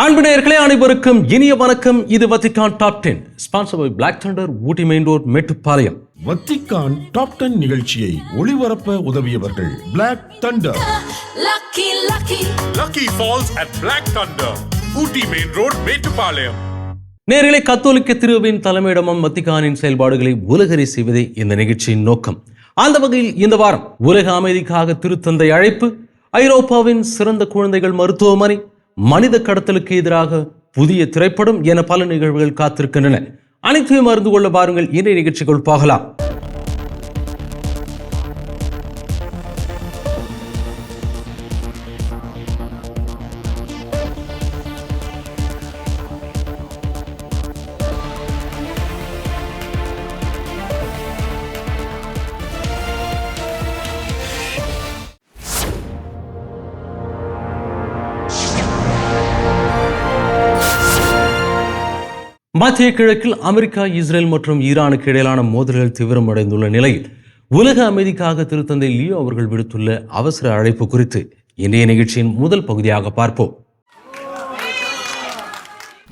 அன்பு நேயர்களே அனைவருக்கும் இனிய வணக்கம். இது Vatican top 10 sponsor by Black Thunder, Ooty main road, Mettupalayam. Vatican top 10 நிகழ்ச்சியை ஒளிபரப்ப உதவியவர்கள் Black Thunder, Lucky Falls at Black Thunder, Ooty main road, Mettupalayam. நேயர்களே, கத்தோலிக்க திருவின் தலைமையிடமும் வத்திக்கானின் செயல்பாடுகளை உலகறி செய்வதே இந்த நிகழ்ச்சியின் நோக்கம். அந்த வகையில் இந்த வாரம் உலக அமைதிக்காக திருத்தந்தை அழைப்பு, ஐரோப்பாவின் சிறந்த குழந்தைகள் மருத்துவமனை, மனித கடத்தலுக்கு எதிராக புதிய திரைப்படம் என பல நிகழ்வுகள் காத்திருக்கின்றன. அனைத்தையும் அறிந்து கொள்ள பாருங்கள், இன்றைய நிகழ்ச்சிகள் போகலாம். மத்திய கிழக்கில் அமெரிக்கா, இஸ்ரேல் மற்றும் ஈரானுக்கு இடையிலான மோதல்கள் தீவிரமடைந்துள்ள நிலையில் உலக அமைதிக்காக திருத்தந்தை லியோ அவர்கள் விடுத்துள்ள அவசர அழைப்பு குறித்து இன்றைய நிகழ்ச்சியின் முதல் பகுதியாக பார்ப்போம்.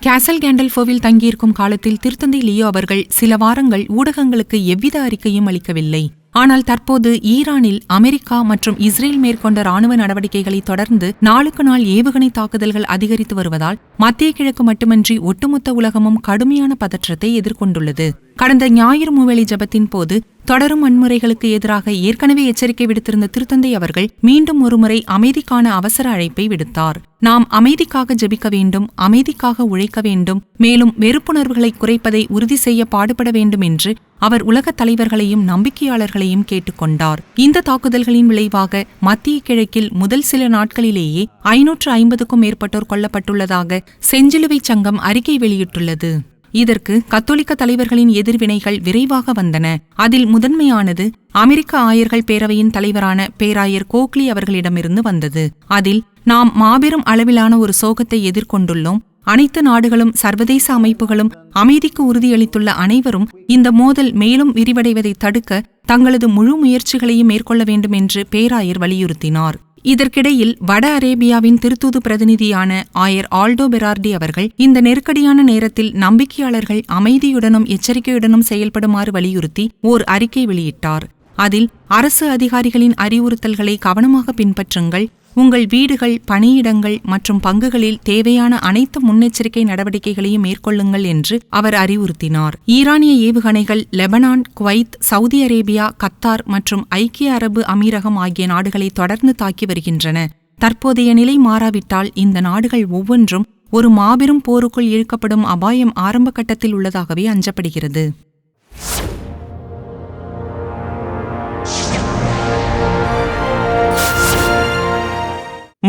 கேசல் கேண்டல்ஃபோவில் தங்கியிருக்கும் காலத்தில் திருத்தந்தை லியோ அவர்கள் சில வாரங்கள் ஊடகங்களுக்கு எவ்வித அறிக்கையும் அளிக்கவில்லை. ஆனால் தற்போது ஈரானில் அமெரிக்கா மற்றும் இஸ்ரேல் மேற்கொண்ட ராணுவ நடவடிக்கைகளை தொடர்ந்து நாளுக்கு நாள் ஏவுகணை தாக்குதல்கள் அதிகரித்து வருவதால் மத்திய கிழக்கு மட்டுமின்றி ஒட்டுமொத்த உலகமும் கடுமையான பதற்றத்தை எதிர்கொண்டுள்ளது. கடந்த ஞாயிறு மூவேளை ஜெபத்தின் போது தொடரும் வன்முறைகளுக்கு எதிராக ஏற்கனவே எச்சரிக்கை விடுத்திருந்த திருத்தந்தை அவர்கள் மீண்டும் ஒருமுறை அமைதிக்கான அவசர அழைப்பை விடுத்தார். நாம் அமைதிக்காக ஜெபிக்க வேண்டும், அமைதிக்காக உழைக்க வேண்டும், மேலும் வெறுப்புணர்வுகளை குறைப்பதை உறுதி செய்ய பாடுபட வேண்டும் என்று அவர் உலக தலைவர்களையும் நம்பிக்கையாளர்களையும் கேட்டுக்கொண்டார். இந்த தாக்குதல்களின் விளைவாக மத்திய கிழக்கில் முதல் சில நாட்களிலேயே 550க்கும் மேற்பட்டோர் கொல்லப்பட்டுள்ளதாக செஞ்சிலுவை சங்கம் அறிக்கை வெளியிட்டுள்ளது. இதற்கு கத்தோலிக்க தலைவர்களின் எதிர்வினைகள் விரைவாக வந்தன. அதில் முதன்மையானது அமெரிக்க ஆயர்கள் பேரவையின் தலைவரான பேராயர் கோக்லி அவர்களிடமிருந்து வந்தது. அதில் நாம் மாபெரும் அளவிலான ஒரு சோகத்தை எதிர்கொண்டுள்ளோம். அனைத்து நாடுகளும் சர்வதேச அமைப்புகளும் அமைதிக்கு உறுதியளித்துள்ள அனைவரும் இந்த மோதல் மேலும் விரிவடைவதை தடுக்க தங்களது முழு முயற்சிகளையும் மேற்கொள்ள வேண்டும் என்று பேராயர் வலியுறுத்தினார். இதற்கிடையில் வட அரேபியாவின் திருத்தூது பிரதிநிதியான ஆயர் ஆல்டோ பெரார்டி அவர்கள் இந்த நெருக்கடியான நேரத்தில் நம்பிக்கையாளர்கள் அமைதியுடனும் எச்சரிக்கையுடனும் செயல்படுமாறு வலியுறுத்தி ஓர் அறிக்கை வெளியிட்டார். அதில் அரசு அதிகாரிகளின் அறிவுறுத்தல்களை கவனமாக பின்பற்றுங்கள், உங்கள் வீடுகள், பணியிடங்கள் மற்றும் பங்குகளில் தேவையான அனைத்து முன்னெச்சரிக்கை நடவடிக்கைகளையும் மேற்கொள்ளுங்கள் என்று அவர் அறிவுறுத்தினார். ஈரானிய ஏவுகணைகள் Lebanon, Kuwait, Saudi Arabia, Qatar மற்றும் ஐக்கிய அரபு அமீரகம் ஆகிய நாடுகளை தொடர்ந்து தாக்கி வருகின்றன. தற்போதைய நிலை மாறாவிட்டால் இந்த நாடுகள் ஒவ்வொன்றும் ஒரு மாபெரும் போருக்குள் இழுக்கப்படும் அபாயம் ஆரம்ப கட்டத்தில் உள்ளதாகவே அஞ்சப்படுகிறது.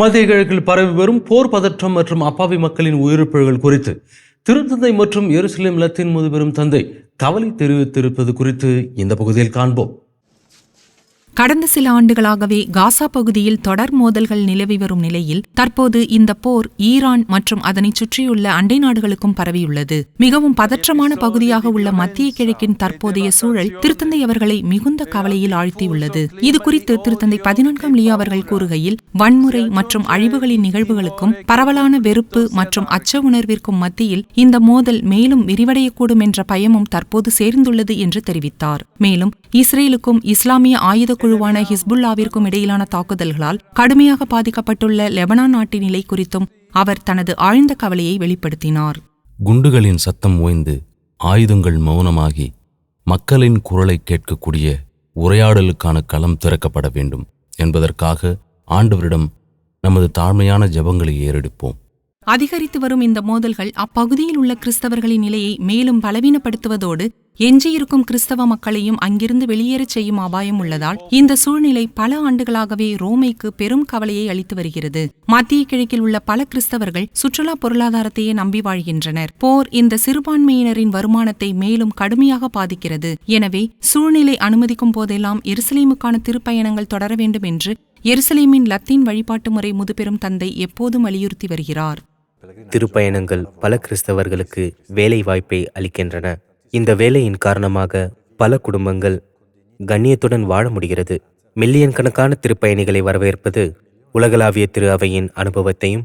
மத்திய கிழக்கில் பரவி வரும் போர் பதற்றம் மற்றும் அப்பாவி மக்களின் உயிரிழப்புகள் குறித்து திருத்தந்தை மற்றும் எருசலேம் லத்தீன் முதுபெரும் தந்தை கவலை தெரிவித்திருப்பது குறித்து இந்த பகுதியில் காண்போம். கடந்த சில ஆண்டுகளாகவே காசா பகுதியில் தொடர் மோதல்கள் நிலவி வரும் நிலையில் தற்போது இந்த போர் ஈரான் மற்றும் அதனை சுற்றியுள்ள அண்டை நாடுகளுக்கும் பரவியுள்ளது. மிகவும் பதற்றமான பகுதியாக உள்ள மத்திய கிழக்கின் தற்போதைய சூழல் திருத்தந்தை அவர்களை மிகுந்த கவலையில் ஆழ்த்தியுள்ளது. இது குறித்து திருத்தந்தை 14ஆம் லியோ அவர்கள் கூறுகையில், வன்முறை மற்றும் அழிவுகளின் நிகழ்வுகளுக்கும் பரவலான வெறுப்பு மற்றும் அச்ச உணர்விற்கும் மத்தியில் இந்த மோதல் மேலும் விரிவடையக்கூடும் என்ற பயமும் தற்போது சேர்ந்துள்ளது என்று தெரிவித்தார். மேலும் இஸ்ரேலுக்கும் இஸ்லாமிய ஆயுத குழுவான ஹிஸ்புல்லாவிற்கும் இடையிலான தாக்குதல்களால் கடுமையாக பாதிக்கப்பட்டுள்ள லெபனான் நாட்டின் நிலை குறித்தும் அவர் தனது ஆழ்ந்த கவலையை வெளிப்படுத்தினார். குண்டுகளின் சத்தம் ஓய்ந்து ஆயுதங்கள் மௌனமாகி மக்களின் குரலை கேட்கக்கூடிய உரையாடலுக்கான களம் திறக்கப்பட வேண்டும் என்பதற்காக ஆண்டவரிடம் நமது தாழ்மையான ஜெபங்களை ஏறெடுப்போம். அதிகரித்து வரும் இந்த மோதல்கள் அப்பகுதியில் உள்ள கிறிஸ்தவர்களின் நிலையை மேலும் பலவீனப்படுத்துவதோடு எஞ்சியிருக்கும் கிறிஸ்தவ மக்களையும் அங்கிருந்து வெளியேறச் செய்யும் அபாயம் உள்ளதால் இந்த சூழ்நிலை பல ஆண்டுகளாகவே ரோமைக்கு பெரும் கவலையை அளித்து வருகிறது. மத்திய கிழக்கில் உள்ள பல கிறிஸ்தவர்கள் சுற்றுலா பொருளாதாரத்தையே நம்பி வாழ்கின்றனர். போர் இந்த சிறுபான்மையினரின் வருமானத்தை மேலும் கடுமையாக பாதிக்கிறது. எனவே சூழ்நிலை அனுமதிக்கும் போதெல்லாம் எருசலேமுக்கான திருப்பயணங்கள் தொடர வேண்டும் என்று எருசலேமின் லத்தீன் வழிபாட்டு முறை முதுபெரும் தந்தை எப்போதும் வலியுறுத்தி வருகிறார். திருப்பயணங்கள் பல கிறிஸ்தவர்களுக்கு வேலை வாய்ப்பை அளிக்கின்றன. இந்த வேலையின் காரணமாக பல குடும்பங்கள் கண்ணியத்துடன் வாழ முடிகிறது. மில்லியன் கணக்கான திருப்பயணிகளை வரவேற்பது உலகளாவிய திரு அவையின் அனுபவத்தையும்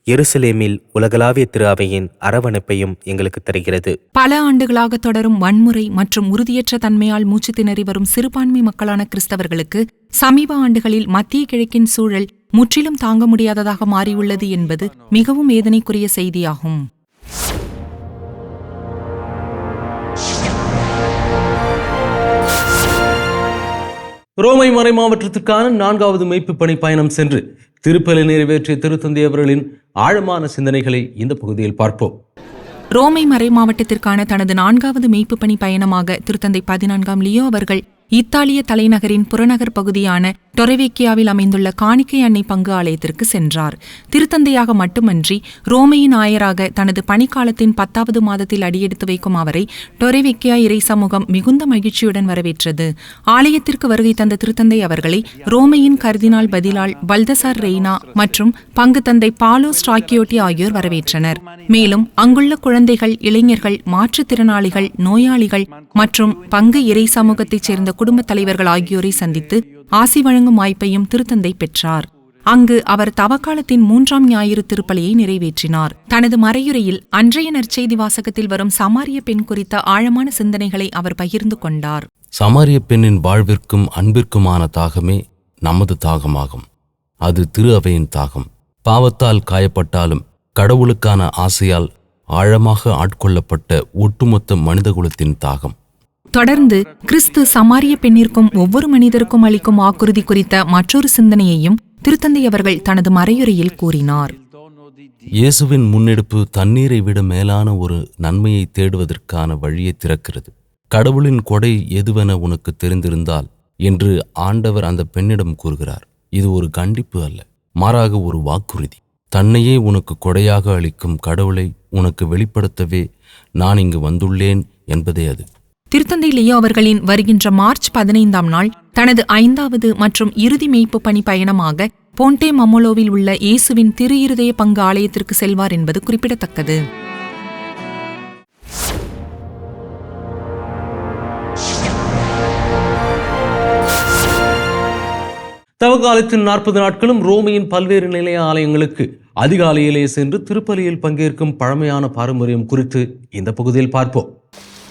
எருசலேமில் உலகளாவிய திரு அவையின் அரவணைப்பையும் எங்களுக்கு தருகிறது. பல ஆண்டுகளாக தொடரும் வன்முறை மற்றும் உறுதியற்ற தன்மையால் மூச்சு திணறி வரும் சிறுபான்மை மக்களான கிறிஸ்தவர்களுக்கு சமீப ஆண்டுகளில் மத்திய கிழக்கின் சூழல் முற்றிலும் தாங்க முடியாததாக மாறியுள்ளது என்பது மிகவும் வேதனைக்குரிய செய்தியாகும். ரோமை மறைமாவட்டத்திற்கான 4வது மீட்பு பணி பயணம் சென்று திருப்பலி நிறைவேற்றிய திருத்தந்தை அவர்களின் ஆழமான சிந்தனைகளை இந்த பகுதியில் பார்ப்போம். ரோமை மறைமாவட்டத்திற்கான தனது 4வது மீட்பு பணி பயணமாக திருத்தந்தை 14ஆம் லியோ அவர்கள் இத்தாலிய தலைநகரின் புறநகர் பகுதியான டொரெவேக்கியாவில் அமைந்துள்ள காணிக்கை அன்னை பங்கு ஆலயத்திற்கு சென்றார். திருத்தந்தையாக மட்டுமன்றி ரோமையின் ஆயராக தனது பணிக்காலத்தின் 10வது மாதத்தில் அடியெடுத்து வைக்கும் அவரை டொரெவேக்கியா இறை சமூகம் மிகுந்த மகிழ்ச்சியுடன் வரவேற்றது. ஆலயத்திற்கு வருகை தந்த திருத்தந்தை அவர்களை ரோமையின் கர்தினால் பதிலால் பல்தசார் ரெய்னா மற்றும் பங்கு தந்தை பாலோ ஸ்ட்ராக்கியோட்டி ஆகியோர் வரவேற்றனர். மேலும் அங்குள்ள குழந்தைகள், இளைஞர்கள், மாற்றுத்திறனாளிகள், நோயாளிகள் மற்றும் பங்கு இறை சமூகத்தைச் சேர்ந்த குடும்பத் தலைவர்கள் ஆகியோரை சந்தித்து ஆசி வழங்கும் வாய்ப்பையும் திருத்தந்தை பெற்றார். அங்கு அவர் தவக்காலத்தின் 3ஆம் ஞாயிறு திருப்பலியை நிறைவேற்றினார். தனது மறையுரையில் அன்றைய நற்செய்தி வாசகத்தில் வரும் சமாரிய பெண் குறித்த ஆழமான சிந்தனைகளை அவர் பகிர்ந்து கொண்டார். சமாரிய பெண்ணின் வாழ்விற்கும் அன்பிற்குமான தாகமே நமது தாகமாகும். அது திரு அவையின் தாகம். பாவத்தால் காயப்பட்டாலும் கடவுளுக்கான ஆசையால் ஆழமாக ஆட்கொள்ளப்பட்ட ஒட்டுமொத்த மனிதகுலத்தின் தாகம். தொடர்ந்து கிறிஸ்து சமாரிய பெண்ணிற்கும் ஒவ்வொரு மனிதருக்கும் அளிக்கும் வாக்குறுதி குறித்த மற்றொரு சிந்தனையையும் திருத்தந்தை அவர்கள் தனது மறையுரையில் கூறினார். இயேசுவின் முன்னெடுப்பு தண்ணீரை விட மேலான ஒரு நன்மையை தேடுவதற்கான வழியை திறக்கிறது. கடவுளின் கொடை எதுவென உனக்கு தெரிந்திருந்தால் என்று ஆண்டவர் அந்த பெண்ணிடம் கூறுகிறார். இது ஒரு கண்டிப்பு அல்ல, மாறாக ஒரு வாக்குறுதி. தன்னையே உனக்கு கொடையாக அளிக்கும் கடவுளை உனக்கு வெளிப்படுத்தவே நான் இங்கு வந்துள்ளேன் என்பதே அது. திருத்தந்தை லியோ அவர்களின் வருகின்ற மார்ச் 15ஆம் நாள் தனது 5வது மற்றும் இறுதி மீட்பு பணி பயணமாக போன்டே மமோலோவில் உள்ள இயேசுவின் திரு இருதய பங்கு ஆலயத்திற்கு செல்வார் என்பது குறிப்பிடத்தக்கது. தவக்காலத்தின் 40 நாட்களும் ரோமையின் பல்வேறு நிலைய ஆலயங்களுக்கு அதிகாலையிலே சென்று திருப்பலியில் பங்கேற்கும் பழமையான பாரம்பரியம் குறித்து இந்த பகுதியில் பார்ப்போம்.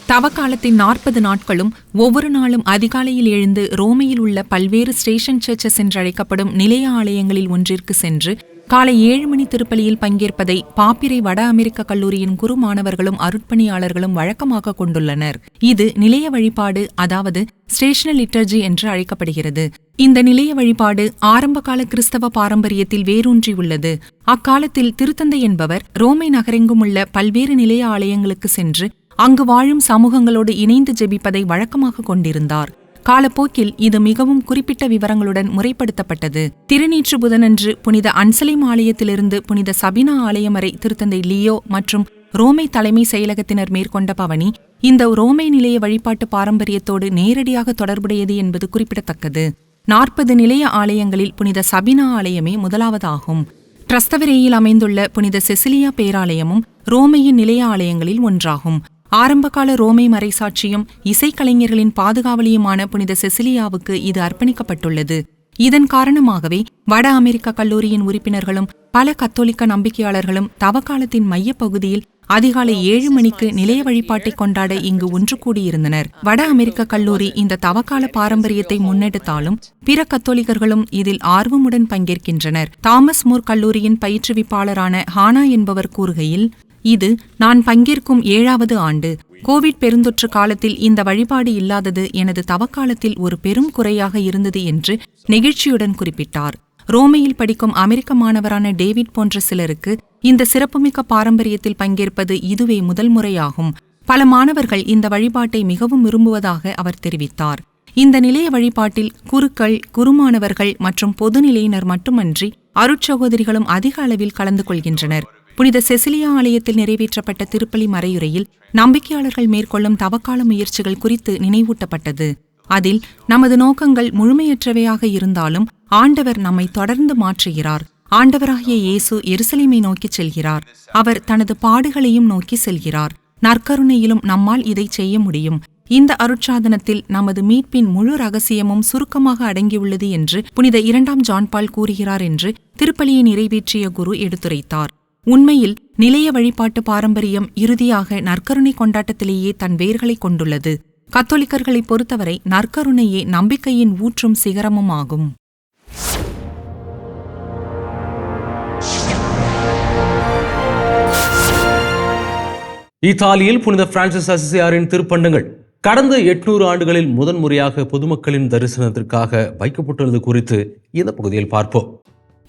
தவக்காலத்தின் 40 நாட்களும் ஒவ்வொரு நாளும் அதிகாலையில் எழுந்து ரோமையில் உள்ள பல்வேறு ஸ்டேஷன் சர்ச்சஸ் என்றழைக்கப்படும் நிலைய ஆலயங்களில் ஒன்றிற்கு சென்று காலை 7 மணி திருப்பலியில் பங்கேற்பதை பாப்பிரை வட அமெரிக்க கல்லூரியின் குரு மாணவர்களும் அருட்பணியாளர்களும் வழக்கமாக கொண்டுள்ளனர். இது நிலைய வழிபாடு, அதாவது ஸ்டேஷனல் லிட்டர்ஜி என்று அழைக்கப்படுகிறது. இந்த நிலைய வழிபாடு ஆரம்பகால கிறிஸ்தவ பாரம்பரியத்தில் வேரூன்றி உள்ளது. அக்காலத்தில் திருத்தந்தை என்பவர் ரோமை நகரெங்கும் உள்ள பல்வேறு நிலைய ஆலயங்களுக்கு சென்று அங்கு வாழும் சமூகங்களோடு இணைந்து ஜெபிப்பதை வழக்கமாக கொண்டிருந்தார். காலப்போக்கில் இது மிகவும் குறிப்பிட்ட விவரங்களுடன் முறைப்படுத்தப்பட்டது. திருநீற்று புதனன்று புனித அன்சலேம் ஆலயத்திலிருந்து புனித சபினா ஆலயம் வரை திருத்தந்தை லியோ மற்றும் ரோமை தலைமை செயலகத்தினர் மேற்கொண்ட பவனி இந்த ரோமை நிலைய வழிபாட்டு பாரம்பரியத்தோடு நேரடியாக தொடர்புடையது என்பது குறிப்பிடத்தக்கது. 40 நிலைய ஆலயங்களில் புனித சபினா ஆலயமே முதலாவதாகும். ட்ரஸ்தவரேயில் அமைந்துள்ள புனித செசிலியா பேராலயமும் ரோமையின் நிலைய ஆலயங்களில் ஒன்றாகும். ஆரம்பகால ரோமை மறைசாட்சியும் இசைக்கலைஞர்களின் பாதுகாவலியுமான புனித செசிலியாவுக்கு இது அர்ப்பணிக்கப்பட்டுள்ளது. இதன் காரணமாகவே வட அமெரிக்க கல்லூரியின் உறுப்பினர்களும் பல கத்தோலிக்க நம்பிக்கையாளர்களும் தவக்காலத்தின் மையப்பகுதியில் அதிகாலை 7 மணிக்கு நிலைய வழிபாட்டை கொண்டாட இங்கு ஒன்று கூடியிருந்தனர். வட அமெரிக்க கல்லூரி இந்த தவக்கால பாரம்பரியத்தை முன்னெடுத்தாலும் பிற கத்தோலிக்கர்களும் இதில் ஆர்வமுடன் பங்கேற்கின்றனர். தாமஸ் மூர் கல்லூரியின் பயிற்றுவிப்பாளரான ஹானா என்பவர் கூறுகையில், இது நான் பங்கேற்கும் 7வது ஆண்டு. கோவிட் பெருந்தொற்று காலத்தில் இந்த வழிபாடு இல்லாதது எனது தவக்காலத்தில் ஒரு பெரும் குறையாக இருந்தது என்று நெகிழ்ச்சியுடன் குறிப்பிட்டார். ரோமையில் படிக்கும் அமெரிக்க மாணவரான டேவிட் போன்ற சிலருக்கு இந்த சிறப்புமிக்க பாரம்பரியத்தில் பங்கேற்பது இதுவே முதல் முறையாகும். பல மாணவர்கள் இந்த வழிபாட்டை மிகவும் விரும்புவதாக அவர் தெரிவித்தார். இந்த நிலைய வழிபாட்டில் குருக்கள், குருமானவர்கள் மற்றும் பொதுநிலையினர் மட்டுமன்றி அருட்சகோதரிகளும் அதிக அளவில் கலந்து கொள்கின்றனர். புனித செசிலியா ஆலயத்தில் நிறைவேற்றப்பட்ட திருப்பலி மறையுரையில் நம்பிக்கையாளர்கள் மேற்கொள்ளும் தவக்கால முயற்சிகள் குறித்து நினைவூட்டப்பட்டது. அதில் நமது நோக்கங்கள் முழுமையற்றவையாக இருந்தாலும் ஆண்டவர் நம்மை தொடர்ந்து மாற்றுகிறார். ஆண்டவராகிய இயேசு எருசலேமை நோக்கிச் செல்கிறார். அவர் தனது பாடுகளையும் நோக்கி செல்கிறார். நற்கருணையிலும் நம்மால் இதை செய்ய முடியும். இந்த அருட்சாதனத்தில் நமது மீட்பின் முழு ரகசியமும் சுருக்கமாக அடங்கியுள்ளது என்று புனித 2ஆம் ஜான் பால் கூறுகிறார் என்று திருப்பலியை நிறைவேற்றிய குரு எடுத்துரைத்தார். உண்மையில் நிலைய வழிபாட்டு பாரம்பரியம் இறுதியாக நற்கருணை கொண்டாட்டத்திலேயே தன் வேர்களை கொண்டுள்ளது. கத்தோலிக்கர்களை பொறுத்தவரை நற்கருணையே நம்பிக்கையின் ஊற்றும் சிகரமும் ஆகும். இத்தாலியில் புனித பிரான்சிஸ் அசிசியாரின் திருப்பண்டங்கள் கடந்த 800 ஆண்டுகளில் முதன்முறையாக பொதுமக்களின் தரிசனத்திற்காக வைக்கப்பட்டுள்ளது குறித்து இந்த பகுதியில் பார்ப்போம்.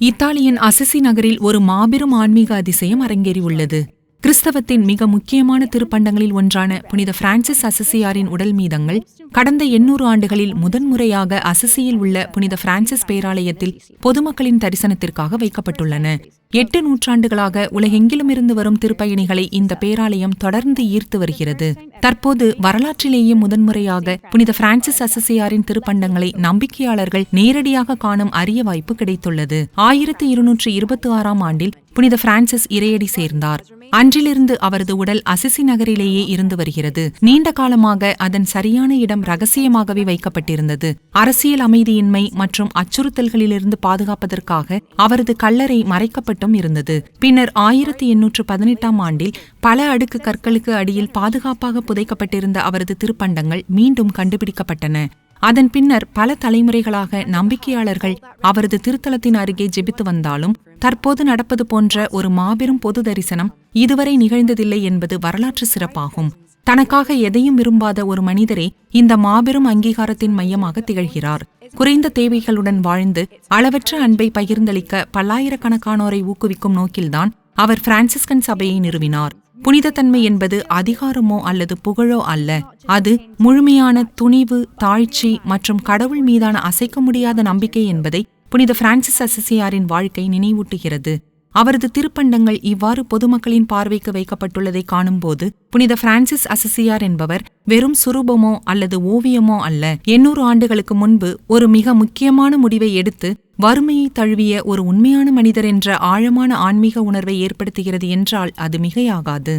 இத்தாலியின் அசிசி நகரில் ஒரு மாபெரும் ஆன்மீக அதிசயம் அரங்கேறியுள்ளது. கிறிஸ்தவத்தின் மிக முக்கியமான திருப்பண்டங்களில் ஒன்றான புனித பிரான்சிஸ் அசிசியாரின் உடல் மீதங்கள் கடந்த 800 ஆண்டுகளில் முதன்முறையாக அசிசியில் உள்ள புனித பிரான்சிஸ் பேராலயத்தில் பொதுமக்களின் தரிசனத்திற்காக வைக்கப்பட்டுள்ளன. 8 நூற்றாண்டுகளாக உலகெங்கிலுமிருந்து வரும் திருப்பயணிகளை இந்த பேராலயம் தொடர்ந்து ஈர்த்து வருகிறது. தற்போது வரலாற்றிலேயே முதன்முறையாக புனித பிரான்சிஸ் அசிசியாரின் திருப்பண்டங்களை நம்பிக்கையாளர்கள் நேரடியாக காணும் அரிய வாய்ப்பு கிடைத்துள்ளது. 1226ஆம் ஆண்டில் புனித பிரான்சிஸ் இறையடி சேர்ந்தார். அன்றிலிருந்து அவரது உடல் அசிசி நகரிலேயே இருந்து வருகிறது. நீண்ட காலமாக அதன் சரியான இடம் ரகசியமாகவே வைக்கப்பட்டிருந்தது. அரசியல் அமைதியின்மை மற்றும் அச்சுறுத்தல்களிலிருந்து பாதுகாப்பதற்காக அவரது கல்லறை மறைக்கப்பட்டும் இருந்தது. பின்னர் 1818ஆம் ஆண்டில் பல அடுக்கு கற்களுக்கு அடியில் பாதுகாப்பாக புதைக்கப்பட்டிருந்த அவரது திருப்பண்டங்கள் மீண்டும் கண்டுபிடிக்கப்பட்டன. அதன் பின்னர் பல தலைமுறைகளாக நம்பிக்கையாளர்கள் அவரது திருத்தலத்தின் அருகே ஜெபித்து வந்தாலும் தற்போது நடப்பது போன்ற ஒரு மாபெரும் பொது தரிசனம் இதுவரை நிகழ்ந்ததில்லை என்பது வரலாற்று சிறப்பாகும். தனக்காக எதையும் விரும்பாத ஒரு மனிதரே இந்த மாபெரும் அங்கீகாரத்தின் மையமாக திகழ்கிறார். குறைந்த தேவைகளுடன் வாழ்ந்து அளவற்ற அன்பை பகிர்ந்தளிக்க பல்லாயிரக்கணக்கானோரை ஊக்குவிக்கும் நோக்கில்தான் அவர் பிரான்சிஸ்கன் சபையை நிறுவினார். புனிதத்தன்மை என்பது அதிகாரமோ அல்லது புகழோ அல்ல. அது முழுமையான துணிவு, தாழ்ச்சி மற்றும் கடவுள் மீதான அசைக்க முடியாத நம்பிக்கை என்பதை புனித பிரான்சிஸ் அசிசியாரின் வாழ்க்கை நினைவூட்டுகிறது. அவரது திருப்பண்டங்கள் இவ்வாறு பொதுமக்களின் பார்வைக்கு வைக்கப்பட்டுள்ளதை காணும்போது புனித பிரான்சிஸ் அசிசியார் என்பவர் வெறும் சுரூபமோ அல்லது ஓவியமோ அல்ல. 800 ஆண்டுகளுக்கு முன்பு ஒரு மிக முக்கியமான முடிவை எடுத்து வறுமையை தழுவிய ஒரு உண்மையான மனிதர் என்ற ஆழமான ஆன்மீக உணர்வை ஏற்படுத்துகிறது என்றால் அது மிகையாகாது.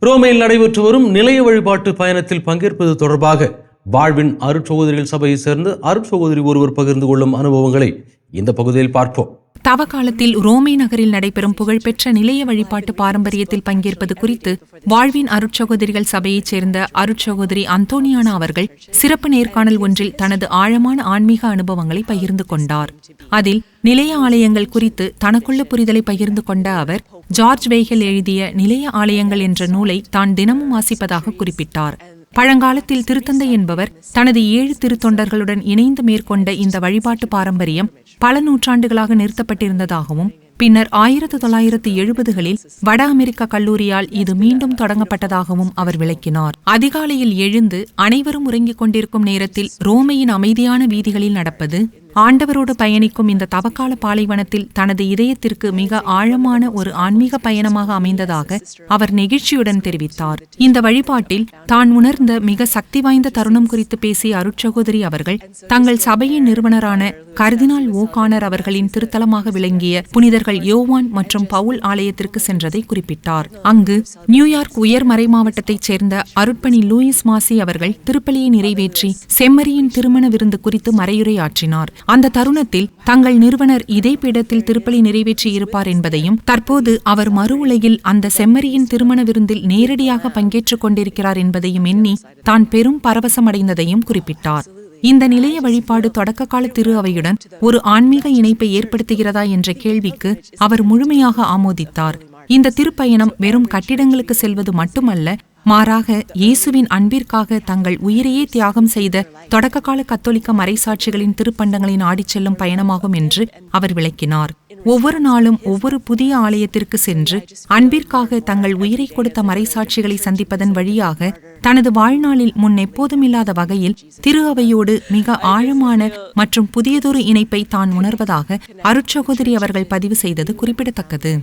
ரோமையில் நடைபெற்று வரும் நிலைய வழிபாட்டு பயணத்தில் பங்கேற்பது தொடர்பாக வாழ்வின் அருட்சகோதரிகள் சபையைச் சேர்ந்து அருட்சகோதரி ஒருவர் பகிர்ந்து கொள்ளும் அனுபவங்களை இந்த பகுதியில் பார்ப்போம். தவக்காலத்தில் ரோமை நகரில் நடைபெறும் புகழ்பெற்ற நிலைய வழிபாட்டு பாரம்பரியத்தில் பங்கேற்பது குறித்து வாழ்வின் அருட்சகோதரிகள் சபையைச் சேர்ந்த அருட்சகோதரி அந்தோனியானா அவர்கள் சிறப்பு நேர்காணல் ஒன்றில் தனது ஆழமான ஆன்மீக அனுபவங்களை பகிர்ந்து கொண்டார். அதில் நிலைய ஆலயங்கள் குறித்து தனக்குள்ள புரிதலை பகிர்ந்து கொண்ட அவர் ஜார்ஜ் வெய்கல் எழுதிய நிலைய ஆலயங்கள் என்ற நூலை தான் தினமும் வாசிப்பதாக குறிப்பிட்டார். பழங்காலத்தில் திருத்தந்தை என்பவர் தனது 7 திருத்தொண்டர்களுடன் இணைந்து மேற்கொண்ட இந்த வழிபாட்டு பாரம்பரியம் பல நூற்றாண்டுகளாக நிறுத்தப்பட்டிருந்ததாகவும் பின்னர் 1970களில் வட அமெரிக்க கல்லூரியால் இது மீண்டும் தொடங்கப்பட்டதாகவும் அவர் விளக்கினார். அதிகாலையில் எழுந்து அனைவரும் உறங்கிக் கொண்டிருக்கும் நேரத்தில் ரோமையின் அமைதியான வீதிகளில் நடப்பது, ஆண்டவரோடு பயணிக்கும் இந்த தவக்கால பாலைவனத்தில் தனது இதயத்திற்கு மிக ஆழமான ஒரு ஆன்மீக பயணமாக அமைந்ததாக அவர் நெகிழ்ச்சியுடன் தெரிவித்தார். இந்த வழிபாட்டில் தான் உணர்ந்த மிக சக்தி வாய்ந்த தருணம் குறித்து பேசிய அருட்சகோதரி அவர்கள் தங்கள் சபையின் நிறுவனரான கர்தினால் ஓகானர் அவர்களின் திருத்தலமாக விளங்கிய புனிதர்கள் யோவான் மற்றும் பவுல் ஆலயத்திற்கு சென்றதை குறிப்பிட்டார். அங்கு நியூயார்க் உயர் மறை மாவட்டத்தைச் சேர்ந்த அருட்பணி லூயிஸ் மாசி அவர்கள் திருப்பலியை நிறைவேற்றி செம்மறியின் திருமண விருந்து குறித்து மறையுரையாற்றினார். அந்த தருணத்தில் தங்கள் நிறுவனர் இதே பீடத்தில் திருப்பலி நிறைவேற்றி இருப்பார் என்பதையும் தற்போது அவர் மறு உலகில் அந்த செம்மறியின் திருமண விருந்தில் நேரடியாக பங்கேற்றுக் கொண்டிருக்கிறார் என்பதையும் எண்ணி தான் பெரும் பரவசமடைந்ததையும் குறிப்பிட்டார். இந்த நிலைய வழிபாடு தொடக்க கால திரு அவையுடன் ஒரு ஆன்மீக இணைப்பை ஏற்படுத்துகிறதா என்ற கேள்விக்கு அவர் முழுமையாக ஆமோதித்தார். இந்த திருப்பயணம் வெறும் கட்டிடங்களுக்கு செல்வது மட்டுமல்ல, மாறாக இயேசுவின் அன்பிற்காக தங்கள் உயிரையே தியாகம் செய்த தொடக்க கால கத்தோலிக்க மறைசாட்சிகளின் திருப்பண்டங்களை நாடிச் செல்லும் பயணமாகும் என்று அவர் விளக்கினார். ஒவ்வொரு நாளும் ஒவ்வொரு புதிய ஆலயத்திற்கு சென்று அன்பிற்காக தங்கள் உயிரை கொடுத்த மறைசாட்சிகளை சந்திப்பதன் வழியாக தனது வாழ்நாளில் முன் எப்போதும் இல்லாத வகையில் திரு அவையோடு மிக ஆழமான மற்றும் புதியதொரு இணைப்பை தான் உணர்வதாக அருட்சகோதரி அவர்கள் பதிவு செய்தது குறிப்பிடத்தக்கது.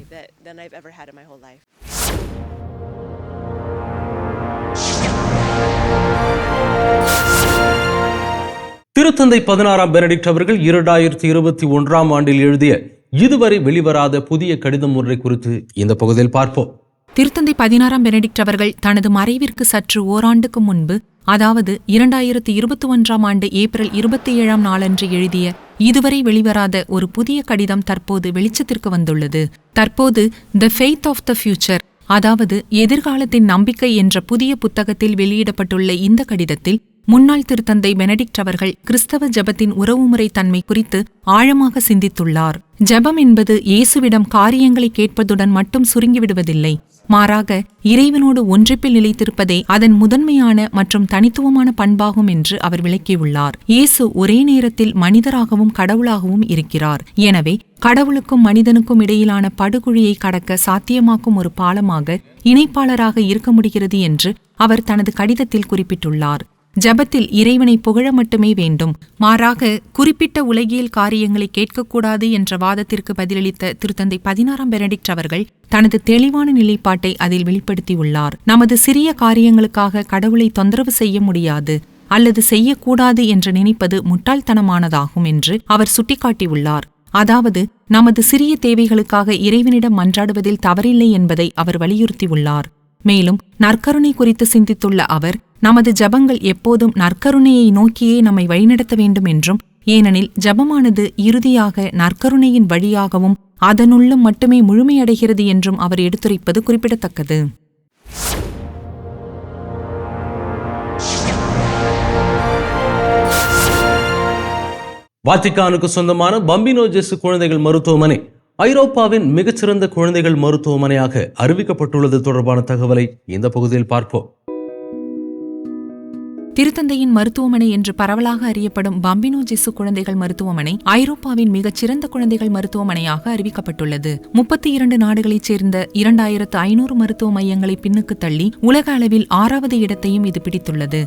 திருத்தந்தை 16ஆம் பெனடிக்ட் அவர்கள் 2021ஆம் ஆண்டில் எழுதிய இதுவரை வெளிவராத புதிய கடிதம் ஒன்றை குறித்து இந்த பகுதியில் பார்ப்போம். திருத்தந்தை 16ஆம் பெனடிக்ட் அவர்கள் தனது மறைவிற்கு சற்று ஓராண்டுக்கு முன்பு அதாவது 2021ஆம் ஆண்டு ஏப்ரல் 27ஆம் நாளன்று எழுதிய இதுவரை வெளிவராத ஒரு புதிய கடிதம் தற்போது வெளிச்சத்திற்கு வந்துள்ளது. தற்போது the faith of the future, அதாவது எதிர்காலத்தின் நம்பிக்கை என்ற புதிய புத்தகத்தில் வெளியிடப்பட்டுள்ள இந்த கடிதத்தில் முன்னாள் திருத்தந்தை பெனடிக்ட் அவர்கள் கிறிஸ்தவ ஜெபத்தின் உறவுமுறை தன்மை குறித்து ஆழமாக சிந்தித்துள்ளார். ஜெபம் என்பது இயேசுவிடம் காரியங்களை கேட்பதுடன் மட்டும் சுருங்கிவிடுவதில்லை. மாறாக இறைவனோடு ஒன்றிப்பில் நிலைத்திருப்பதே அதன் முதன்மையான மற்றும் தனித்துவமான பண்பாகும் என்று அவர் விளக்கியுள்ளார். இயேசு ஒரே நேரத்தில் மனிதராகவும் கடவுளாகவும் இருக்கிறார். எனவே கடவுளுக்கும் மனிதனுக்கும் இடையிலான படுகுழியை கடக்க சாத்தியமாக்கும் ஒரு பாலமாக, இணைப்பாளராக இருக்க முடிகிறது என்று அவர் தனது கடிதத்தில் குறிப்பிட்டுள்ளார். ஜெபத்தில் இறைவனை புகழ மட்டுமே வேண்டும், மாறாக குறிப்பிட்ட உலகியல் காரியங்களை கேட்கக்கூடாது என்ற வாதத்திற்கு பதிலளித்த திருத்தந்தை 16ஆம் பெனடிக்ட் அவர்கள் தனது தெளிவான நிலைப்பாட்டை அதில் வெளிப்படுத்தியுள்ளார். நமது சிறிய காரியங்களுக்காக கடவுளை தொந்தரவு செய்ய முடியாது அல்லது செய்யக்கூடாது என்று நினைப்பது முட்டாள்தனமானதாகும் என்று அவர் சுட்டிக்காட்டியுள்ளார். அதாவது நமது சிறிய தேவைகளுக்காக இறைவனிடம் மன்றாடுவதில் தவறில்லை என்பதை அவர் வலியுறுத்தியுள்ளார். மேலும் நற்கருணை குறித்து சிந்தித்துள்ள அவர், நமது ஜெபங்கள் எப்போதும் நற்கருணையை நோக்கியே நம்மை வழிநடத்த வேண்டும் என்றும், ஏனெனில் ஜெபமானது இறுதியாக நற்கருணையின் வழியாகவும் அதனுள்ளும் மட்டுமே முழுமையடைகிறது என்றும் அவர் எடுத்துரைப்பது குறிப்பிடத்தக்கது. வாத்திக்கானுக்கு சொந்தமான பம்பினோ ஜெசு குழந்தைகள் மருத்துவமனை ஐரோப்பாவின் மிகச்சிறந்த குழந்தைகள் மருத்துவமனையாக அறிவிக்கப்பட்டுள்ளது தொடர்பான தகவலை இந்த பகுதியில் பார்ப்போம். திருத்தந்தையின் மருத்துவமனை என்று பரவலாக அறியப்படும் பம்பினோ ஜெசு குழந்தைகள் மருத்துவமனை ஐரோப்பாவின் மிகச்சிறந்த குழந்தைகள் மருத்துவமனையாக அறிவிக்கப்பட்டுள்ளது. 32 நாடுகளைச் சேர்ந்த 2500 மருத்துவ மையங்களை பின்னுக்கு தள்ளி உலக அளவில் 6வது இடத்தையும் இது பிடித்துள்ளது.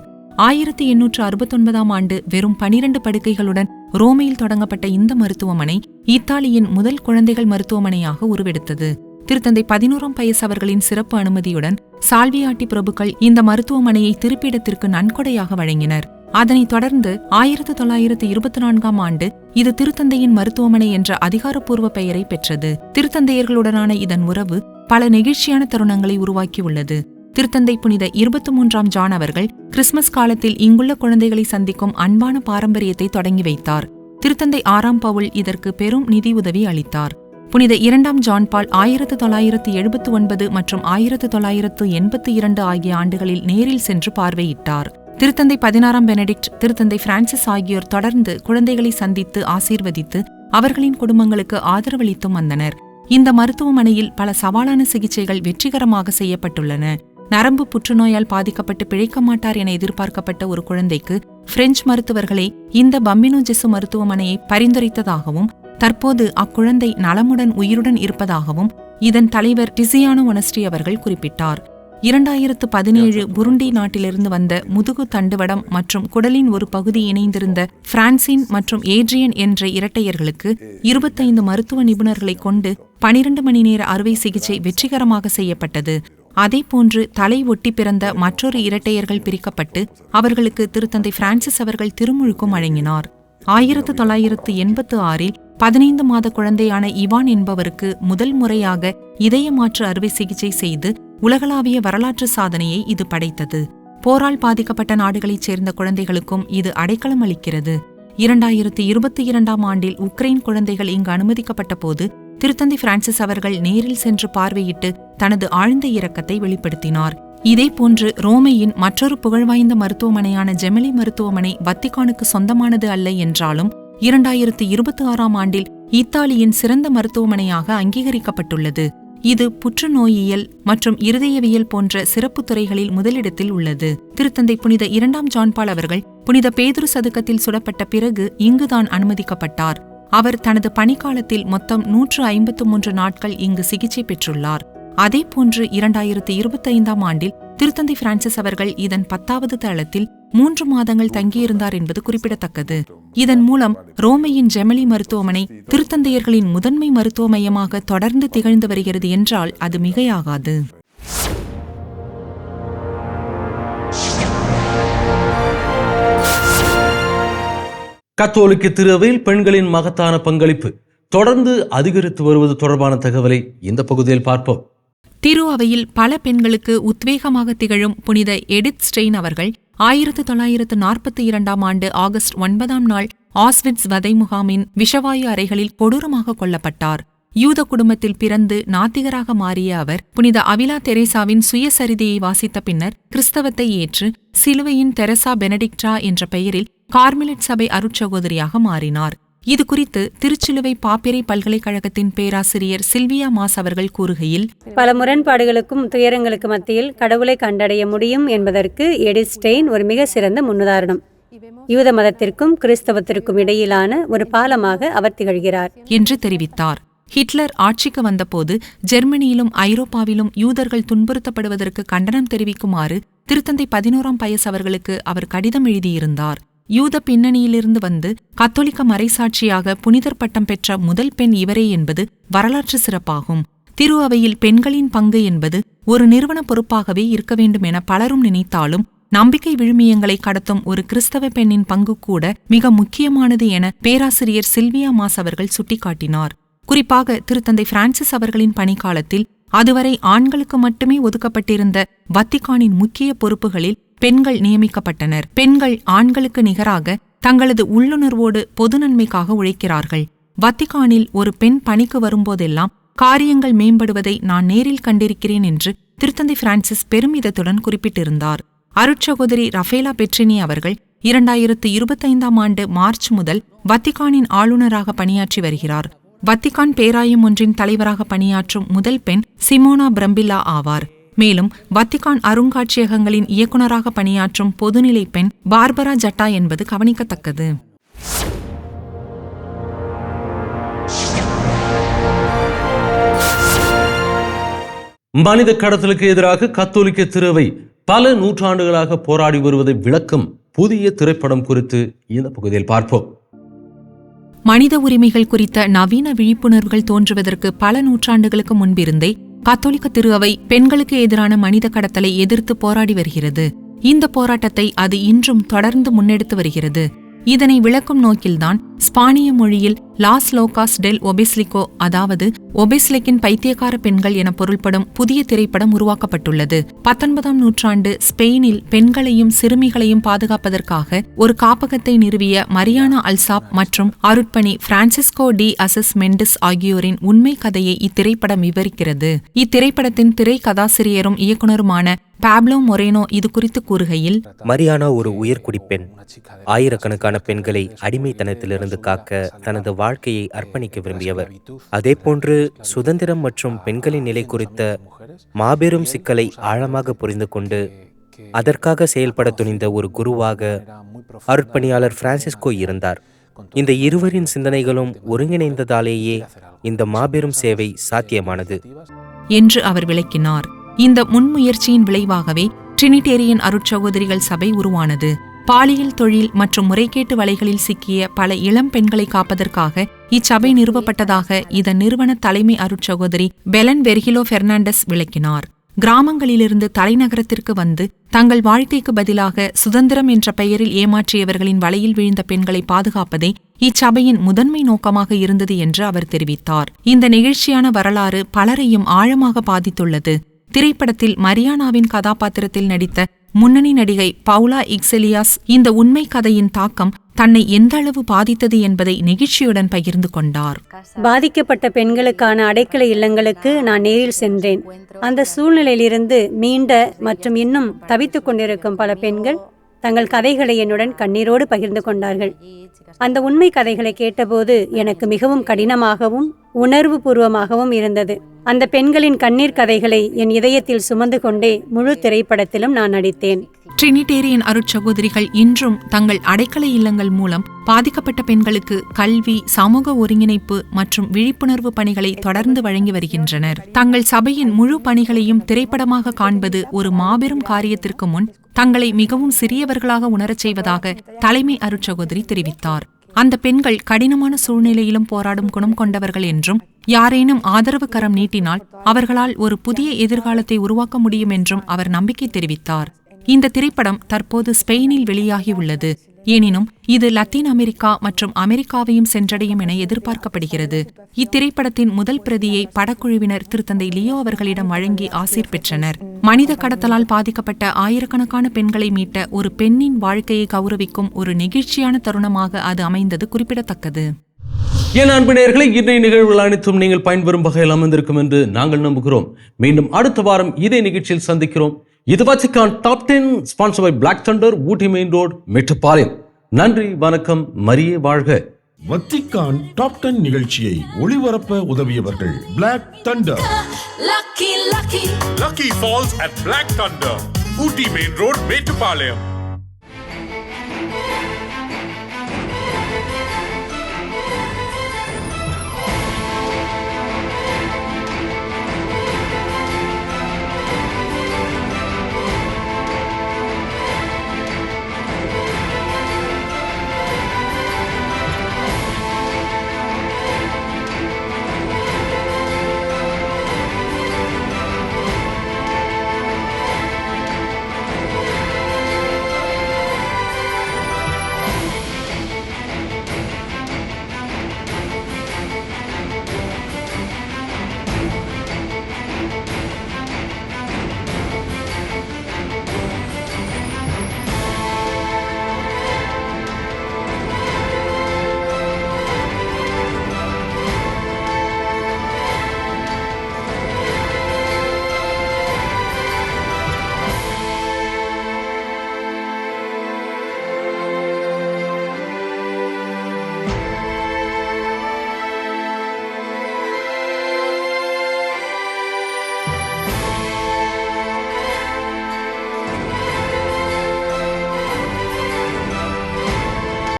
1869ஆம் ஆண்டு வெறும் 12 படுக்கைகளுடன் ரோமையில் தொடங்கப்பட்ட இந்த மருத்துவமனை இத்தாலியின் முதல் குழந்தைகள் மருத்துவமனையாக உருவெடுத்தது. திருத்தந்தை 11ஆம் பயஸ் அவர்களின் சிறப்பு அனுமதியுடன் சால்வியாட்டி பிரபுக்கள் இந்த மருத்துவமனையை திருப்பிடத்திற்கு நன்கொடையாக வழங்கினர். அதனைத் தொடர்ந்து 1924ஆம் ஆண்டு இது திருத்தந்தையின் மருத்துவமனை என்ற அதிகாரப்பூர்வ பெயரை பெற்றது. திருத்தந்தையர்களுடனான இதன் உறவு பல நெகிழ்ச்சியான தருணங்களை உருவாக்கியுள்ளது. திருத்தந்தை புனித 23ஆம் ஜான் அவர்கள் கிறிஸ்துமஸ் காலத்தில் இங்குள்ள குழந்தைகளை சந்திக்கும் அன்பான பாரம்பரியத்தை தொடங்கி வைத்தார். திருத்தந்தை 6ஆம் பவுல் இதற்கு பெரும் நிதி உதவி அளித்தார். புனித 2ஆம் ஜான் பால் 1979 மற்றும் 1982 ஆகிய ஆண்டுகளில் நேரில் சென்று பார்வையிட்டார். திருத்தந்தை 16ஆம் பெனடிக்ட், திருத்தந்தை பிரான்சிஸ் ஆகியோர் தொடர்ந்து குழந்தைகளை சந்தித்து ஆசீர்வதித்து அவர்களின் குடும்பங்களுக்கு ஆதரவளித்தும் வந்தனர். இந்த மருத்துவமனையில் பல சவாலான சிகிச்சைகள் வெற்றிகரமாக செய்யப்பட்டுள்ளன. நரம்பு புற்றுநோயால் பாதிக்கப்பட்டு பிழைக்க மாட்டார் என எதிர்பார்க்கப்பட்ட ஒரு குழந்தைக்கு பிரெஞ்சு மருத்துவர்களே இந்த பம்பினோ ஜெசு மருத்துவமனையை பரிந்துரைத்ததாகவும், தற்போது அக்குழந்தை நலமுடன் உயிருடன் இருப்பதாகவும் இதன் தலைவர் டிசியானோ ஒனஸ்ட்ரி அவர்கள் குறிப்பிட்டார். 2017 புருண்டி நாட்டிலிருந்து வந்த முதுகு தண்டுவடம் மற்றும் குடலின் ஒரு பகுதி இணைந்திருந்த பிரான்சின் மற்றும் ஏட்ரியன் என்ற இரட்டையர்களுக்கு 25 மருத்துவ நிபுணர்களை கொண்டு 12 மணி நேர அறுவை சிகிச்சை வெற்றிகரமாக செய்யப்பட்டது. அதேபோன்று தலை ஒட்டி பிறந்த மற்றொரு இரட்டையர்கள் பிரிக்கப்பட்டு அவர்களுக்கு திருத்தந்தை பிரான்சிஸ் அவர்கள் திருமுழுக்கும் வழங்கினார். 1986இல் 15 மாத குழந்தையான இவான் என்பவருக்கு முதல் முறையாக இதய மாற்று அறுவை சிகிச்சை செய்து உலகளாவிய வரலாற்று சாதனையை இது படைத்தது. போரால் பாதிக்கப்பட்ட நாடுகளைச் சேர்ந்த குழந்தைகளுக்கும் இது அடைக்கலம் அளிக்கிறது. 2022ஆம் ஆண்டில் உக்ரைன் குழந்தைகள் இங்கு அனுமதிக்கப்பட்ட போது திருத்தந்தை பிரான்சிஸ் அவர்கள் நேரில் சென்று பார்வையிட்டு தனது ஆழ்ந்த இரக்கத்தை வெளிப்படுத்தினார். இதேபோன்று ரோமையின் மற்றொரு புகழ்வாய்ந்த மருத்துவமனையான ஜெமெலி மருத்துவமனை வத்திக்கானுக்கு சொந்தமானது அல்ல என்றாலும் 2026ஆம் ஆண்டில் இத்தாலியின் சிறந்த மருத்துவமனையாக அங்கீகரிக்கப்பட்டுள்ளது. இது புற்றுநோயியல் மற்றும் இருதயவியல் போன்ற சிறப்பு துறைகளில் முதலிடத்தில் உள்ளது. திருத்தந்தை புனித 2ஆம் ஜான் பால் அவர்கள் புனித பேதுரு சதுக்கத்தில் சுடப்பட்ட பிறகு இங்குதான் அனுமதிக்கப்பட்டார். அவர் தனது பணிக்காலத்தில் மொத்தம் 153 நாட்கள் இங்கு சிகிச்சை பெற்றுள்ளார். அதேபோன்று 2025ஆம் ஆண்டில் திருத்தந்தை பிரான்சிஸ் அவர்கள் இதன் 10வது தளத்தில் 3 மாதங்கள் தங்கியிருந்தார் என்பது குறிப்பிடத்தக்கது. இதன் மூலம் ரோமையின் ஜெமெலி மருத்துவமனை திருத்தந்தையர்களின் முதன்மை மருத்துவ மையமாக தொடர்ந்து திகழ்ந்து வருகிறது என்றால் அது மிகையாகாது. கத்தோலிக்க திருவையில் பெண்களின் மகத்தான பங்களிப்பு தொடர்ந்து அதிகரித்து வருவது தொடர்பான தகவலை இந்த பகுதியில் பார்ப்போம். திரு அவையில் பல பெண்களுக்கு உத்வேகமாக திகழும் புனித எடித் ஸ்டெயின் அவர்கள் 1942 ஆண்டு ஆகஸ்ட் 9 ஆஸ்விட்ஸ் வதை முகாமின் விஷவாயு அறைகளில் கொடூரமாக கொல்லப்பட்டார். யூத குடும்பத்தில் பிறந்து நாத்திகராக மாறிய அவர் புனித அவிலா தெரேசாவின் சுயசரிதையை வாசித்த பின்னர் கிறிஸ்தவத்தை ஏற்று சிலுவையின் தெரசா பெனடிக்டா என்ற பெயரில் கார்மெலிட் சபை அருட்சகோதரியாக மாறினார். இது குறித்து திருச்சிலுவை பாப்பிரை பல்கலைக்கழகத்தின் பேராசிரியர் சில்வியா மாஸ் அவர்கள் கூறுகையில், பல முரண்பாடுகளுக்கும் துயரங்களுக்கு மத்தியில் கடவுளை கண்டடைய முடியும் என்பதற்கு எடித் ஸ்டெயின் ஒரு மிக சிறந்த முன்னுதாரணம். யூத மதத்திற்கும் கிறிஸ்தவத்திற்கும் இடையிலான ஒரு பாலமாக அவர் திகழ்கிறார் என்று தெரிவித்தார். ஹிட்லர் ஆட்சிக்கு வந்தபோது ஜெர்மனியிலும் ஐரோப்பாவிலும் யூதர்கள் துன்புறுத்தப்படுவதற்கு கண்டனம் தெரிவிக்குமாறு திருத்தந்தை 11ஆம் பயஸ் அவர்களுக்கு அவர் கடிதம் எழுதியிருந்தார். யூத பின்னணியிலிருந்து வந்து கத்தோலிக்க மறைசாட்சியாக புனிதர் பட்டம் பெற்ற முதல் பெண் இவரே என்பது வரலாற்று சிறப்பாகும். திரு அவையில் பெண்களின் பங்கு என்பது ஒரு நிறுவன பொறுப்பாகவே இருக்க வேண்டும் என பலரும் நினைத்தாலும் நம்பிக்கை விழுமியங்களை கடத்தும் ஒரு கிறிஸ்தவ பெண்ணின் பங்கு கூட மிக முக்கியமானது என பேராசிரியர் சில்வியா மாஸ் அவர்கள் சுட்டிக்காட்டினார். குறிப்பாக திருத்தந்தை பிரான்சிஸ் அவர்களின் பணிக்காலத்தில் அதுவரை ஆண்களுக்கு மட்டுமே ஒதுக்கப்பட்டிருந்த வத்திக்கானின் முக்கிய பொறுப்புகளில் பெண்கள் நியமிக்கப்பட்டனர். பெண்கள் ஆண்களுக்கு நிகராக தங்களது உள்ளுணர்வோடு பொது நன்மைக்காக உழைக்கிறார்கள். வத்திக்கானில் ஒரு பெண் பணிக்கு வரும்போதெல்லாம் காரியங்கள் மேம்படுவதை நான் நேரில் கண்டிருக்கிறேன் என்று திருத்தந்தை பிரான்சிஸ் பெருமிதத்துடன் குறிப்பிட்டிருந்தார். அருட்சகோதரி ரஃபேலா பெட்ரினி அவர்கள் 2025ஆம் ஆண்டு மார்ச் முதல் வத்திக்கானின் ஆளுநராக பணியாற்றி வருகிறார். வத்திக்கான் பேராயம் ஒன்றின் தலைவராக பணியாற்றும் முதல் பெண் சிமோனா பிரம்பில்லா ஆவார். மேலும் வத்திக்கான் அருங்காட்சியகங்களின் இயக்குநராக பணியாற்றும் பொதுநிலை பெண் பார்பரா ஜட்டா என்பது கவனிக்கத்தக்கது. மனித கடத்தலுக்கு எதிராக கத்தோலிக்க திருவை பல நூற்றாண்டுகளாக போராடி வருவதை விளக்கும் புதிய திரைப்படம் குறித்து இந்த பகுதியில் பார்ப்போம். மனித உரிமைகள் குறித்த நவீன விழிப்புணர்வுகள் தோன்றுவதற்கு பல நூற்றாண்டுகளுக்கு முன்பிருந்தே கத்தோலிக்க திரு அவை பெண்களுக்கு எதிரான மனித கடத்தலை எதிர்த்து போராடி வருகிறது. இந்த போராட்டத்தை அது இன்றும் தொடர்ந்து முன்னெடுத்து வருகிறது. இதனை விளக்கும் நோக்கில்தான் ஸ்பானிய மொழியில் லாஸ் லோகாஸ் டெல் ஒபெஸ்லிகோ, அதாவது ஒபெஸ்லிக்கின் பைத்தியக்கார பெண்கள் என பொருள்படும் புதிய திரைப்படம் உருவாக்கப்பட்டுள்ளது. 19ஆம் நூற்றாண்டு ஸ்பெயினில் பெண்களையும் சிறுமிகளையும் பாதுகாப்பதற்காக ஒரு காப்பகத்தை நிறுவிய மரியானா அல்சாப் மற்றும் அருட்பணி பிரான்சிஸ்கோ டி அசஸ் மெண்டிஸ் ஆகியோரின் உண்மை கதையை இத்திரைப்படம் விவரிக்கிறது. இத்திரைப்படத்தின் திரை கதாசிரியரும் இயக்குனருமான பாப்லோ மொரேனோ இது குறித்து கூறுகையில், மரியானா ஒரு உயர்குடி பெண். ஆயிரக்கணக்கான பெண்களை அடிமைத்தனத்திலிருந்து காக்க தனது வாழ்க்கையை அர்ப்பணிக்க விரும்பியவர். அதேபோன்று சுதந்திரம் மற்றும் பெண்களின் நிலை குறித்த மாபெரும் சிக்கலை ஆழமாக புரிந்து கொண்டு அதற்காக செயல்பட துணிந்த ஒரு குருவாக அருட்பணியாளர் பிரான்சிஸ்கோ இருந்தார். இந்த இருவரின் சிந்தனைகளும் ஒருங்கிணைந்ததாலேயே இந்த மாபெரும் சேவை சாத்தியமானது என்று அவர் விளக்கினார். இந்த முன்முயற்சியின் விளைவாகவே ட்ரினிடேரியன் அருட்சகோதரிகள் சபை உருவானது. பாலியல் தொழில் மற்றும் முறைகேட்டு வலைகளில் சிக்கிய பல இளம் பெண்களை காப்பதற்காக இச்சபை நிறுவப்பட்டதாக இதன் நிறுவன தலைமை அருட்சகோதரி பெலன் வெர்கிலோ பெர்னாண்டஸ் விளக்கினார். கிராமங்களிலிருந்து தலைநகரத்திற்கு வந்து தங்கள் வாழ்க்கைக்கு பதிலாக சுதந்திரம் என்ற பெயரில் ஏமாற்றியவர்களின் வலையில் வீழ்ந்த பெண்களை பாதுகாப்பதே இச்சபையின் முதன்மை நோக்கமாக இருந்தது என்று அவர் தெரிவித்தார். இந்த நெகிழ்ச்சியான வரலாறு பலரையும் ஆழமாக பாதித்துள்ளது. திரைப்படத்தில் மரியானாவின் கதாபாத்திரத்தில் நடித்த முன்னணி நடிகை பவுலா இக்ஸெலியாஸ் இந்த உண்மை கதையின் தாக்கம் தன்னை எந்த அளவு பாதித்தது என்பதை நெகிழ்ச்சியுடன் பகிர்ந்து கொண்டார். பாதிக்கப்பட்ட பெண்களுக்கான அடைக்கல இல்லங்களுக்கு நான் நேரில் சென்றேன். அந்த சூழ்நிலையிலிருந்து மீண்ட மற்றும் இன்னும் தவித்துக் கொண்டிருக்கும் பல பெண்கள் தங்கள் கதைகளை என்னுடன் கண்ணீரோடு பகிர்ந்து கொண்டார்கள். அந்த உண்மை கதைகளை கேட்டபோது எனக்கு மிகவும் கடினமாகவும் உணர்வு பூர்வமாகவும் இருந்தது. அந்த பெண்களின் கண்ணீர் கதைகளை என் இதயத்தில் சுமந்து கொண்டே முழு திரைப்படத்திலும் நான் நடித்தேன். ட்ரினிடேரியன் அருட்சகோதரிகள் இன்றும் தங்கள் அடைக்கல இல்லங்கள் மூலம் பாதிக்கப்பட்ட பெண்களுக்கு கல்வி, சமூக ஒருங்கிணைப்பு மற்றும் விழிப்புணர்வு பணிகளை தொடர்ந்து வழங்கி வருகின்றனர். தங்கள் சபையின் முழு பணிகளையும் திரைப்படமாக காண்பது ஒரு மாபெரும் காரியத்திற்கு முன் தங்களை மிகவும் சிறியவர்களாக உணரச் செய்வதாக தலைமை அருட்சகோதரி தெரிவித்தார். அந்த பெண்கள் கடினமான சூழ்நிலையிலும் போராடும் குணம் கொண்டவர்கள் என்றும் யாரேனும் ஆதரவு கரம் நீட்டினால் அவர்களால் ஒரு புதிய எதிர்காலத்தை உருவாக்க முடியும் என்றும் அவர் நம்பிக்கை தெரிவித்தார். இந்த திரைப்படம் தற்போது ஸ்பெயினில் வெளியாகியுள்ளது. எனினும் இது லத்தீன் அமெரிக்கா மற்றும் அமெரிக்காவையும் சென்றடையும் என எதிர்பார்க்கப்படுகிறது. இத்திரைப்படத்தின் முதல் பிரதியை படக்குழுவினர் திருத்தந்தை லியோ அவர்களிடம் வழங்கி ஆசீர் பெற்றனர். மனித கடத்தலால் பாதிக்கப்பட்ட ஆயிரக்கணக்கான பெண்களை மீட்ட ஒரு பெண்ணின் வாழ்க்கையை கௌரவிக்கும் ஒரு நெகிழ்ச்சியான தருணமாக அது அமைந்தது குறிப்பிடத்தக்கது. என் அன்பு நேயர்களே, இன்றைய நிகழ்வுகள் அனைத்தும் நீங்கள் பயன்பெறும் வகையில் அமைந்திருக்கும் என்று நாங்கள் நம்புகிறோம். மீண்டும் அடுத்த வாரம் இதே நிகழ்ச்சியில் சந்திக்கிறோம். இது Vatican top 10 sponsor by Black Thunder, Ooty main road, Mettupalayam. நன்றி, வணக்கம், மரியே வாழ்க. வத்திக்கான் டாப் 10 நிகழ்ச்சியை ஒளிபரப்ப உதவியவர்கள் Black Thunder. Lucky Falls at Black Thunder, Ooty Main Road, Metupalayam.